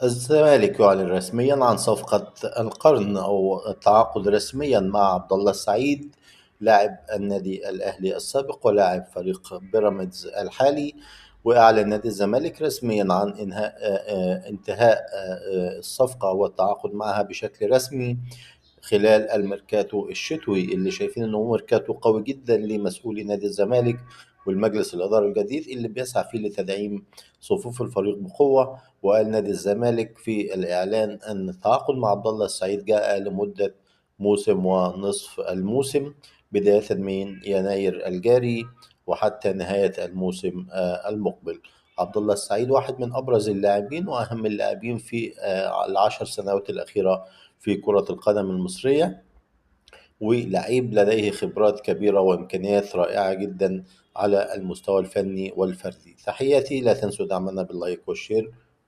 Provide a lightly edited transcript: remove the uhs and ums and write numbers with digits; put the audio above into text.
الزمالك يعلن رسميا عن صفقة القرن أو التعاقد رسميا مع عبد الله السعيد، لاعب النادي الأهلي السابق ولاعب فريق بيراميدز الحالي. وأعلن نادي الزمالك رسميا عن انتهاء الصفقة والتعاقد معها بشكل رسمي خلال الميركاتو الشتوي، اللي شايفين انه هو ميركاتو قوي جدا لمسؤولي نادي الزمالك والمجلس الإداري الجديد اللي بيسعى فيه لتدعيم صفوف الفريق بقوة. وقال نادي الزمالك في الإعلان أن التعاقد مع عبد الله السعيد جاء لمدة موسم ونصف الموسم، بداية من يناير الجاري وحتى نهاية الموسم المقبل. عبد الله السعيد واحد من أبرز اللاعبين وأهم اللاعبين في العشر سنوات الأخيرة في كرة القدم المصرية، ولعيب لديه خبرات كبيرة وإمكانيات رائعة جدا على المستوى الفني والفردي. تحياتي، لا تنسوا دعمنا باللايك والشير،